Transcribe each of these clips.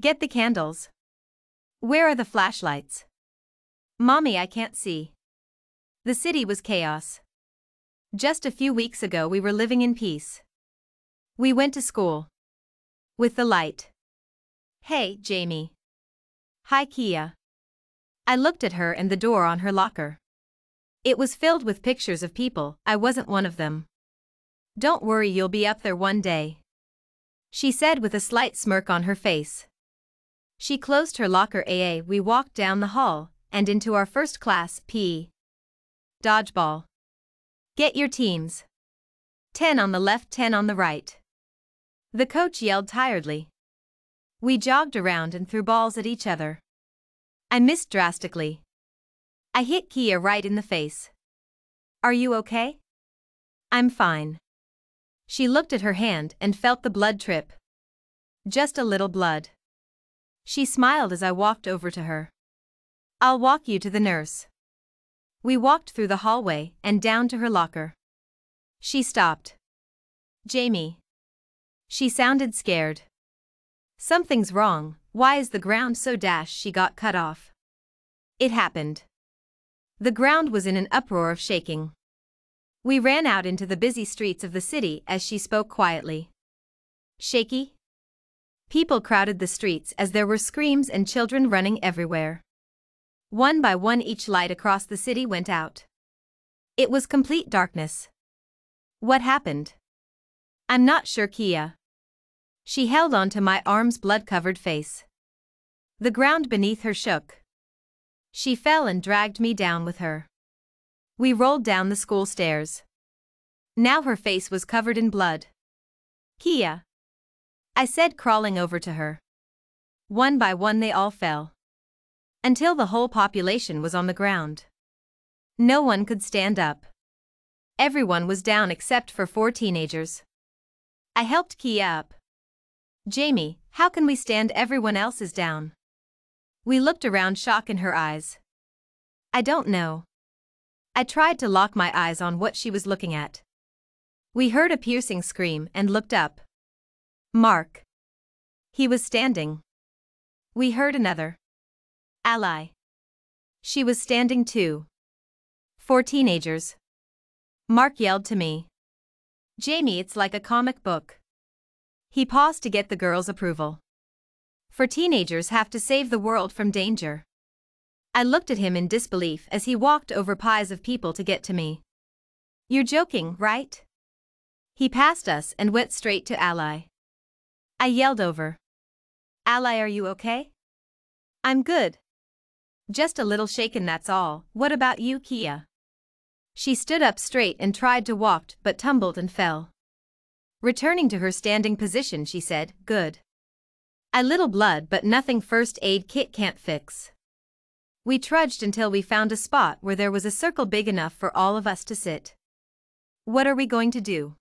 Get the candles. Where are the flashlights? Mommy, I can't see. The city was chaos. Just a few weeks ago we were living in peace. We went to school. With the light. Hey, Jamie. Hi, Kia. I looked at her and the door on her locker. It was filled with pictures of people. I wasn't one of them. Don't worry, you'll be up there one day, she said with a slight smirk on her face. She closed her locker. We walked down the hall and into our first class, PE. Dodgeball. Get your teams. 10 on the left, 10 on the right. The coach yelled tiredly. We jogged around and threw balls at each other. I missed drastically. I hit Kia right in the face. Are you okay? I'm fine. She looked at her hand and felt the blood trip. Just a little blood. She smiled as I walked over to her. I'll walk you to the nurse. We walked through the hallway and down to her locker. She stopped. Jamie. She sounded scared. Something's wrong. Why is the ground so dashed? She got cut off. It happened. The ground was in an uproar of shaking. We ran out into the busy streets of the city as she spoke quietly. Shaky? People crowded the streets as there were screams and children running everywhere. One by one each light across the city went out. It was complete darkness. What happened? I'm not sure, Kia. She held on to my arm's blood-covered face. The ground beneath her shook. She fell and dragged me down with her. We rolled down the school stairs. Now her face was covered in blood. Kia, I said, crawling over to her. One by one they all fell. Until the whole population was on the ground. No one could stand up. Everyone was down except for 4 teenagers. I helped Kia up. Jamie, how can we stand? Everyone else is down. We looked around, shock in her eyes. I don't know. I tried to lock my eyes on what she was looking at. We heard a piercing scream and looked up. Mark. He was standing. We heard another. Ally. She was standing too. 4 teenagers. Mark yelled to me. Jamie, it's like a comic book. He paused to get the girls' approval. 4 teenagers have to save the world from danger. I looked at him in disbelief as he walked over piles of people to get to me. You're joking, right? He passed us and went straight to Ally. I yelled over. Ally, are you okay? I'm good. Just a little shaken, that's all. What about you, Kia? She stood up straight and tried to walk but tumbled and fell. Returning to her standing position, she said, good. A little blood but nothing first aid kit can't fix. We trudged until we found a spot where there was a circle big enough for all of us to sit. What are we going to do?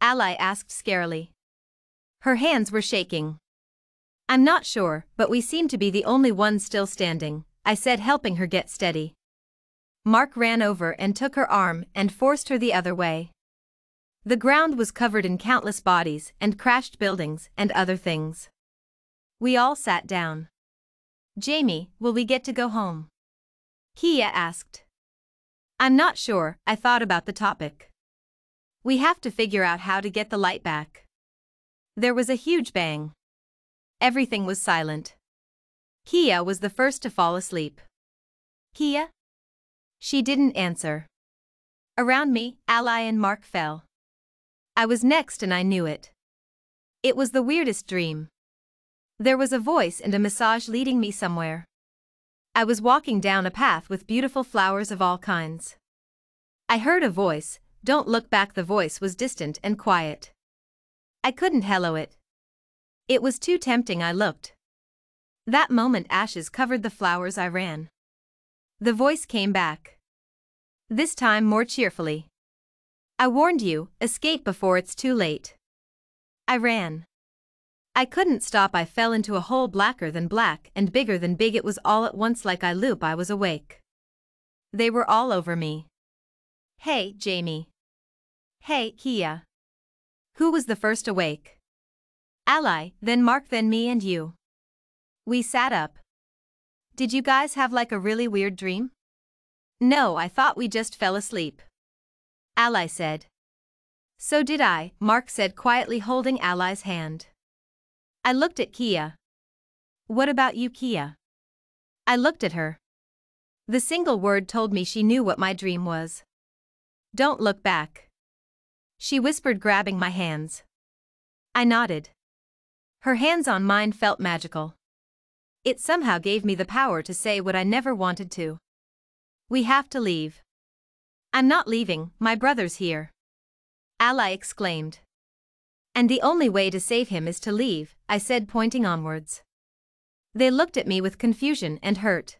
Ally asked scarily. Her hands were shaking. I'm not sure, but we seem to be the only ones still standing, I said, helping her get steady. Mark ran over and took her arm and forced her the other way. The ground was covered in countless bodies and crashed buildings and other things. We all sat down. Jamie, will we get to go home? Kia asked. I'm not sure, I thought about the topic. We have to figure out how to get the light back. There was a huge bang. Everything was silent. Kia was the first to fall asleep. Kia? She didn't answer. Around me, Ally and Mark fell. I was next and I knew it. It was the weirdest dream. There was a voice and a massage leading me somewhere. I was walking down a path with beautiful flowers of all kinds. I heard a voice, don't look back. The voice was distant and quiet. I couldn't hello it. It was too tempting. I looked. That moment ashes covered the flowers. I ran. The voice came back. This time more cheerfully. I warned you, escape before it's too late. I ran. I couldn't stop. I fell into a hole blacker than black and bigger than big. It was all at once like I loop. I was awake. They were all over me. Hey, Jamie. Hey, Kia. Who was the first awake? Ally, then Mark, then me and you. We sat up. Did you guys have like a really weird dream? No, I thought we just fell asleep. Ally said. So did I, Mark said quietly, holding Ally's hand. I looked at Kia. What about you, Kia? I looked at her. The single word told me she knew what my dream was. Don't look back. She whispered, grabbing my hands. I nodded. Her hands on mine felt magical. It somehow gave me the power to say what I never wanted to. We have to leave. I'm not leaving, my brother's here. Ally exclaimed. And the only way to save him is to leave, I said, pointing onwards. They looked at me with confusion and hurt.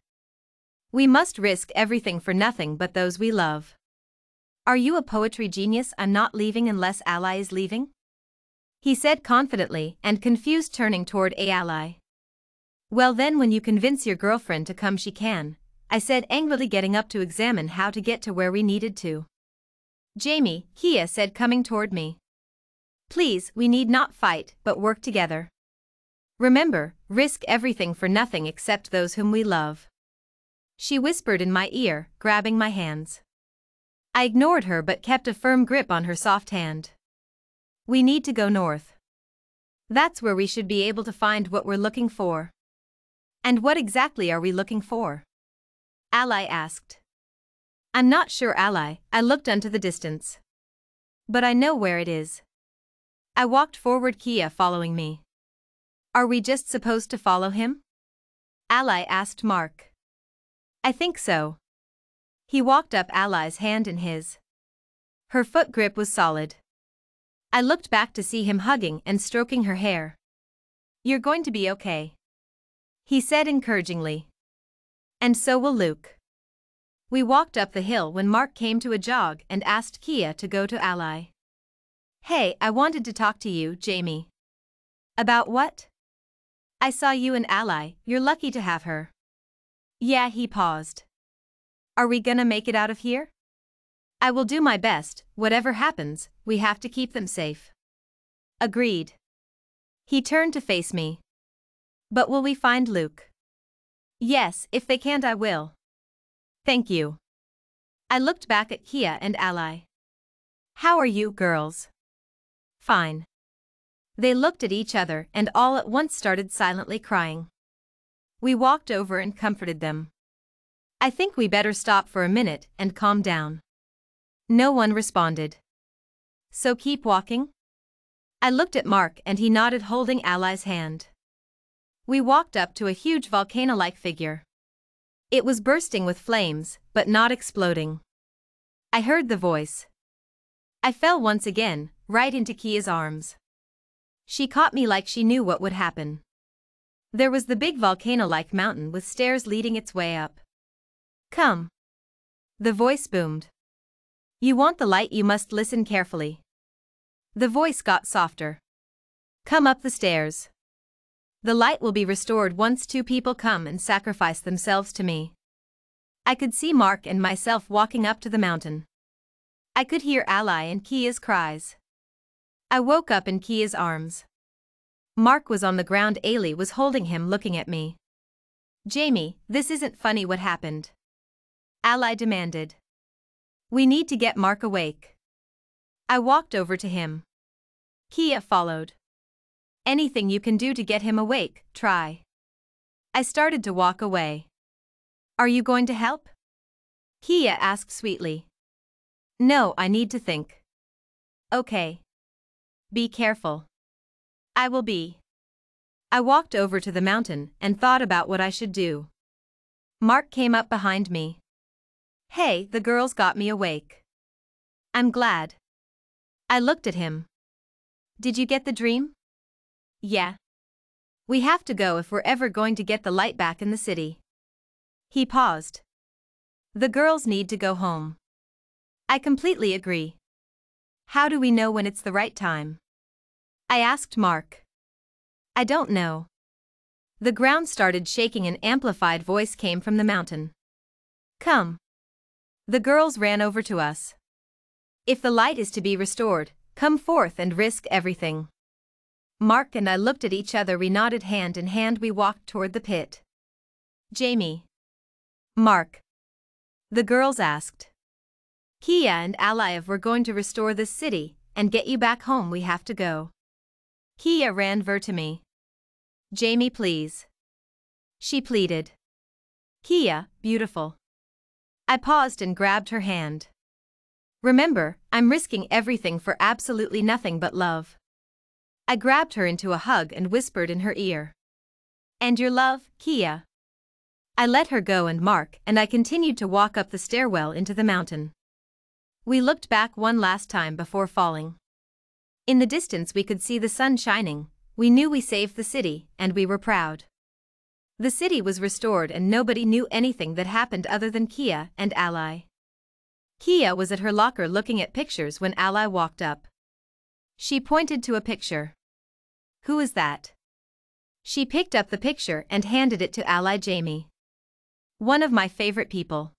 We must risk everything for nothing but those we love. Are you a poetry genius? I'm not leaving unless Ally is leaving? He said confidently and confused, turning toward Ally. Well then, when you convince your girlfriend to come she can, I said angrily, getting up to examine how to get to where we needed to. Jamie, Kia said, coming toward me. Please, we need not fight but work together. Remember, risk everything for nothing except those whom we love. She whispered in my ear, grabbing my hands. I ignored her but kept a firm grip on her soft hand. We need to go north. That's where we should be able to find what we're looking for. And what exactly are we looking for? Ally asked. I'm not sure, Ally. I looked into the distance. But I know where it is. I walked forward, Kia following me. Are we just supposed to follow him? Ally asked Mark. I think so. He walked up, Ally's hand in his. Her foot grip was solid. I looked back to see him hugging and stroking her hair. You're going to be okay, he said encouragingly. And so will Luke. We walked up the hill when Mark came to a jog and asked Kia to go to Ally. Hey, I wanted to talk to you, Jamie. About what? I saw you and Ally, you're lucky to have her. Yeah, he paused. Are we gonna make it out of here? I will do my best, whatever happens, we have to keep them safe. Agreed. He turned to face me. But will we find Luke? Yes, if they can't I will. Thank you. I looked back at Kia and Ally. How are you, girls? Fine. They looked at each other and all at once started silently crying. We walked over and comforted them. I think we better stop for a minute and calm down. No one responded. So keep walking? I looked at Mark and he nodded, holding Ally's hand. We walked up to a huge volcano-like figure. It was bursting with flames, but not exploding. I heard the voice. I fell once again, right into Kia's arms. She caught me like she knew what would happen. There was the big volcano-like mountain with stairs leading its way up. Come. The voice boomed. You want the light, you must listen carefully. The voice got softer. Come up the stairs. The light will be restored once 2 people come and sacrifice themselves to me. I could see Mark and myself walking up to the mountain. I could hear Ally and Kia's cries. I woke up in Kia's arms. Mark was on the ground, Ailey was holding him, looking at me. Jamie, this isn't funny, what happened? Ally demanded. We need to get Mark awake. I walked over to him. Kia followed. Anything you can do to get him awake, try. I started to walk away. Are you going to help? Kia asked sweetly. No, I need to think. Okay. Be careful. I will be. I walked over to the mountain and thought about what I should do. Mark came up behind me. Hey, the girls got me awake. I'm glad. I looked at him. Did you get the dream? Yeah. We have to go if we're ever going to get the light back in the city. He paused. The girls need to go home. I completely agree. How do we know when it's the right time? I asked Mark. I don't know. The ground started shaking, an amplified voice came from the mountain. Come. The girls ran over to us. If the light is to be restored, come forth and risk everything. Mark and I looked at each other. We nodded. Hand in hand we walked toward the pit. Jamie. Mark. The girls asked. Kia and Ally, if we're going to restore this city and get you back home, we have to go. Kia ran over to me. Jamie, please. She pleaded. Kia, beautiful. I paused and grabbed her hand. Remember, I'm risking everything for absolutely nothing but love. I grabbed her into a hug and whispered in her ear. And your love, Kia. I let her go, and Mark and I continued to walk up the stairwell into the mountain. We looked back one last time before falling. In the distance we could see the sun shining. We knew we saved the city, and we were proud. The city was restored and nobody knew anything that happened other than Kia and Ally. Kia was at her locker looking at pictures when Ally walked up. She pointed to a picture. Who is that? She picked up the picture and handed it to Ally. Jamie. One of my favorite people.